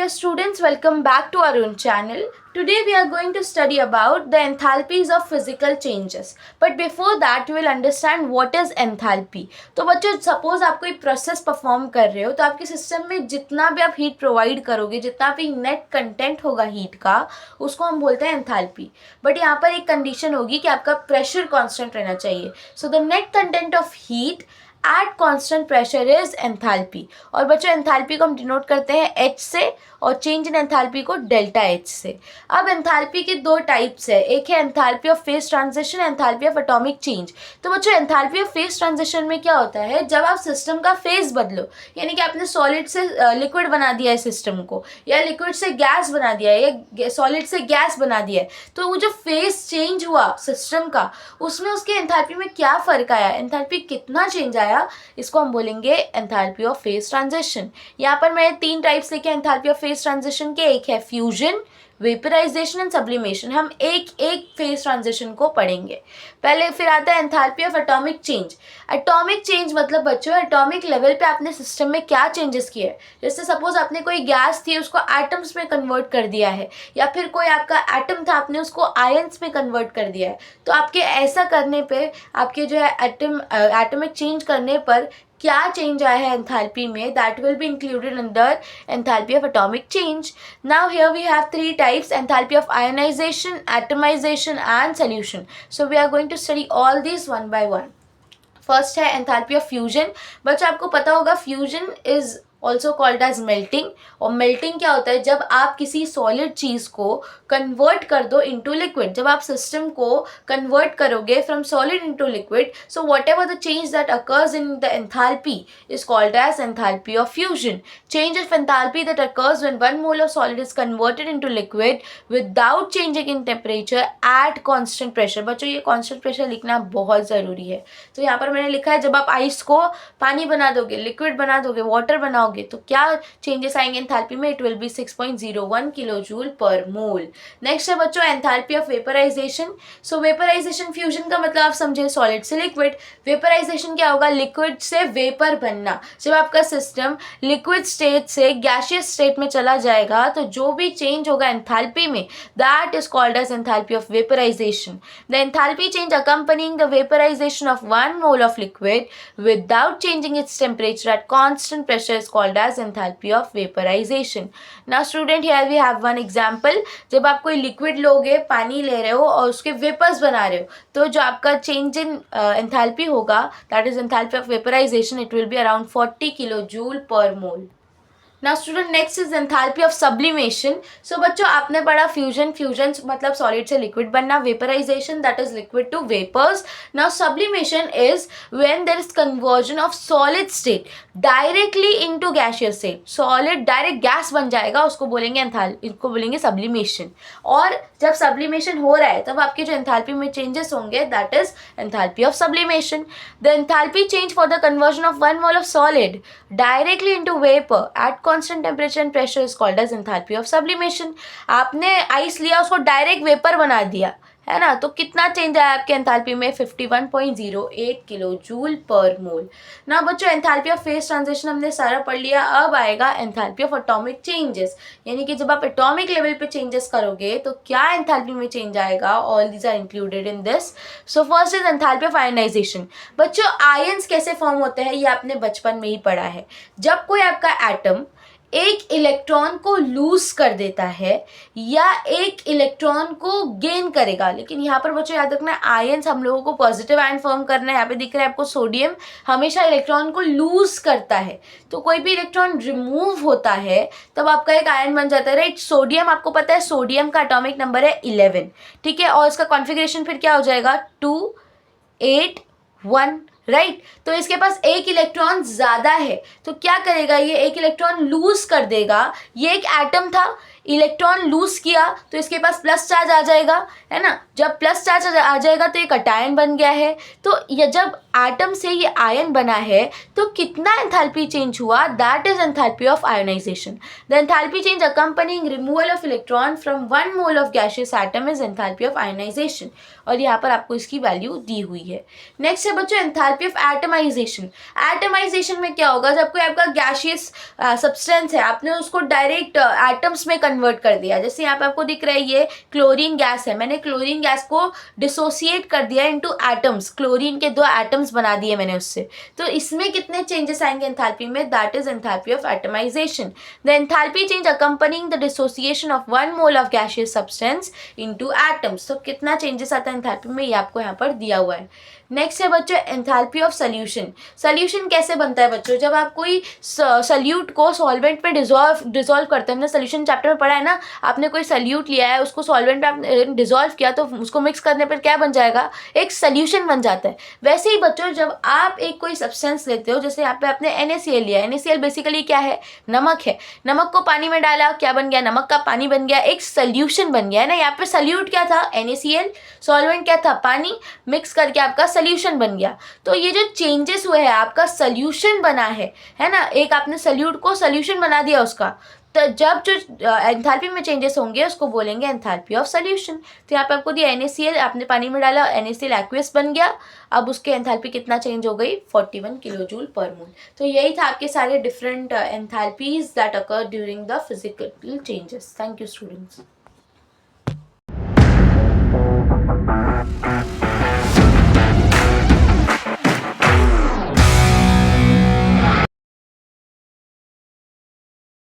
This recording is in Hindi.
Dear students, welcome back to our own channel. Today we are going to study about the enthalpies of physical changes. But before that, we will understand what is enthalpy. तो बच्चों, सपोज आप कोई प्रोसेस परफॉर्म कर रहे हो तो आपके सिस्टम में जितना भी आप हीट प्रोवाइड करोगे, जितना भी नेट कंटेंट होगा हीट का, उसको हम बोलते हैं एंथैल्पी. बट यहाँ पर एक कंडीशन होगी कि आपका प्रेशर कांस्टेंट रहना चाहिए. So the net content of heat at constant pressure is enthalpy. और बच्चों, एंथैल्पी को हम डिनोट करते हैं एच से और चेंज इन एंथैल्पी को डेल्टा एच से. अब एंथैल्पी के दो टाइप्स है, एक है enthalpy of phase transition, enthalpy of atomic change. तो बच्चों, एंथैल्पी ऑफ फेज ट्रांजिशन में क्या होता है, जब आप सिस्टम का फेज बदलो, यानी कि आपने सॉलिड से लिक्विड बना दिया है सिस्टम को, या लिक्विड से गैस बना दिया है, या सॉलिड से गैस बना दिया है, तो वो जो फेज चेंज हुआ सिस्टम का, उसमें उसके एंथैल्पी में क्या फ़र्क आया, एंथैल्पी कितना चेंज आया, इसको हम बोलेंगे एंथैल्पी ऑफ फेज ट्रांजिशन. यहाँ पर मैंने तीन टाइप्स लिखे एंथैल्पी ऑफ फेज ट्रांजिशन के. एक है फ्यूजन, वेपराइजेशन एंड सब्लिमेशन. हम एक एक फेज ट्रांजिशन को पढ़ेंगे. पहले फिर आता है enthalpy of atomic change. Atomic change मतलब बच्चों, एटॉमिक लेवल पे आपने सिस्टम में क्या चेंजेस किए हैं. जैसे सपोज आपने कोई गैस थी उसको एटम्स में कन्वर्ट कर दिया है, या फिर कोई आपका एटम था आपने उसको आयंस में कन्वर्ट कर दिया है. तो आपके ऐसा करने पे, आपके जो है एटॉमिक चेंज करने पर क्या चेंज आया है एंथैल्पी में, that will be included under enthalpy of atomic change. Now here we have three types, enthalpy of ionization, atomization and solution. So we are going to study all this one by one. First है एंथैल्पी ऑफ फ्यूजन. बच्चों, आपको पता होगा fusion is also called as melting. और मेल्टिंग क्या होता है, जब आप किसी सॉलिड चीज़ को कन्वर्ट कर दो इनटू लिक्विड. जब आप सिस्टम को कन्वर्ट करोगे from solid into liquid, so whatever the change that occurs in the enthalpy is called as enthalpy of fusion. Change of enthalpy that occurs when 1 mole of solid is converted into liquid without changing in temperature at constant pressure. बच्चों, ये कॉन्स्टेंट प्रेशर लिखना बहुत ज़रूरी है. तो यहाँ पर मैंने लिखा है, जब आप आइस को पानी बना दोगे, लिक्विड बना दोगे, वाटर बनाओगे, तो क्या चेंजेस आएंगे एंथैल्पी में, it will be 6.01 kilo joule per mole. Next है बच्चों enthalpy of vaporization. So vaporization, fusion का मतलब आप समझे सॉलिड से लिक्विड. वेपराइजेशन क्या होगा, लिक्विड से वेपर बनना. जब आपका सिस्टम लिक्विड स्टेट से गैसियस स्टेट में चला जाएगा, तो जो भी चेंज होगा एंथैल्पी में, that is called as enthalpy of vaporization. The enthalpy change accompanying the vaporization of 1 mole of liquid without changing its temperature at constant pressure is called as enthalpy of vaporization. Now student, here we have one example. जब आप कोई लिक्विड लोगे, पानी ले रहे हो और उसके वेपर्स बना रहे हो, तो जो आपका चेंज इन एंथैल्पी होगा, that is enthalpy of vaporization, it will be around 40 kilo joule per mole. Now student, next is enthalpy of sublimation. So बच्चों, आपने पढ़ा फ्यूजन, फ्यूजन मतलब सॉलिड से लिक्विड बनना, vaporisation that is liquid to vapours. Now sublimation is when there is conversion of solid state directly into gaseous state. Solid direct gas बन जाएगा, उसको बोलेंगे इसको बोलेंगे सब्लिमेशन. और जब सब्लिमेशन हो रहा है, तब आपके जो एंथैल्पी में चेंजेस होंगे, that is enthalpy of sublimation. The enthalpy change for the conversion of 1 mole of solid directly into vapour at constant temperature and pressure is called as enthalpy of sublimation. आपने आइस लिया, उसको डायरेक्ट वेपर बना दिया, है ना, तो कितना चेंज आया आपके एंथैल्पी में, 51.08 किलो जूल पर मोल. ना बच्चों, एंथैल्पी ऑफ फेज ट्रांजिशन हमने सारा पढ़ लिया. अब आएगा एंथैल्पी ऑफ एटॉमिक चेंजेस, यानी कि जब आप एटॉमिक लेवल पे चेंजेस करोगे तो क्या एंथैल्पी में चेंज आएगा. All these are included in this. So first is enthalpy of ionisation. बच्चों, आयंस कैसे फॉर्म होते हैं, ये आपने बचपन में ही पढ़ा है. जब कोई आपका एटम एक इलेक्ट्रॉन को लूज कर देता है या एक इलेक्ट्रॉन को गेन करेगा, लेकिन यहाँ पर बच्चों याद रखना, आयंस हम लोगों को पॉजिटिव आयन फॉर्म करना है. यहाँ पे दिख रहा है आपको सोडियम हमेशा इलेक्ट्रॉन को लूज करता है. तो कोई भी इलेक्ट्रॉन रिमूव होता है तब आपका एक आयन बन जाता है, राइट. सोडियम, आपको पता है सोडियम का एटॉमिक नंबर है 11, ठीक है, और इसका कॉन्फिगरेशन फिर क्या हो जाएगा, 2 8 1, राइट. तो इसके पास एक इलेक्ट्रॉन ज़्यादा है, तो क्या करेगा, ये एक इलेक्ट्रॉन लूज कर देगा. ये एक एटम था, इलेक्ट्रॉन लूज किया तो इसके पास प्लस चार्ज आ जाएगा, है ना. जब प्लस चार्ज आ जाएगा तो एक कटायन बन गया है. तो ये जब एटम से ये आयन बना है, तो कितना एंथैल्पी चेंज हुआ, that is enthalpy of ionisation. The enthalpy change accompanying removal of electron from 1 mole of gaseous atom is enthalpy of ionisation. और यहाँ पर आपको इसकी वैल्यू दी हुई है. नेक्स्ट है बच्चों enthalpy enthalpy of atomisation. Atomisation में क्या होगा, जब कोई आपका गैशियस सब्सटेंस है, आपने उसको डायरेक्ट एटम्स में कन्वर्ट कर दिया। जैसे यहाँ पे आपको दिख रहा है ये क्लोरीन गैस है, मैंने क्लोरीन गैस को डिसोसिएट कर दिया इनटू एटम्स, क्लोरीन के 2 एटम्स बना दिए मैंने उससे। तो इसमें कितने चेंजेस आएंगे एंथैल्पी में, that is enthalpy of atomisation. The enthalpy change accompanying the dissociation of 1 mole of gaseous substance into atoms. तो कितना चेंजेस आता है एंथैल्पी में, ये आपको यहाँ पर दिया हुआ है। नेक्स्ट है बच्चों एंथैल्पी ऑफ सोल्यूशन। सोल्यूशन कैसे बनता है बच्चों, जब आप कोई सल्यूट को सॉल्वेंट में डिसॉल्व करते हैं, हमने सोल्यूशन चैप्टर में पढ़ा है ना, आपने कोई सल्यूट लिया है, उसको सॉल्वेंट में आपने डिसॉल्व किया, तो उसको मिक्स करने पर क्या बन जाएगा, एक सोल्यूशन बन जाता है। वैसे ही बच्चों जब आप एक कोई सब्सटेंस लेते हो, जैसे यहाँ पे आपने NaCl लिया, NaCl बेसिकली क्या है, नमक है। नमक को पानी में डाला, क्या बन गया, नमक का पानी बन गया, एक सोल्यूशन बन गया है ना। यहाँ पे सल्यूट क्या था, NaCl, सॉल्वेंट क्या था, पानी, मिक्स करके आपका सोल्यूशन बन गया। तो ये जो चेंजेस हुए हैं, आपका सोल्यूशन बना है ना, एक आपने सल्यूट को सोल्यूशन बना दिया उसका, तो जब जो एंथैल्पी में चेंजेस होंगे उसको बोलेंगे एंथैल्पी ऑफ सोल्यूशन। तो यहाँ पे आपको दिया NaCl, आपने पानी में डाला, NaCl एक्वियस बन गया, अब उसके एंथैल्पी कितना चेंज हो गई, 41 किलोजूल पर मोल। तो यही था आपके सारे different enthalpies that occur during the physical changes. Thank you students.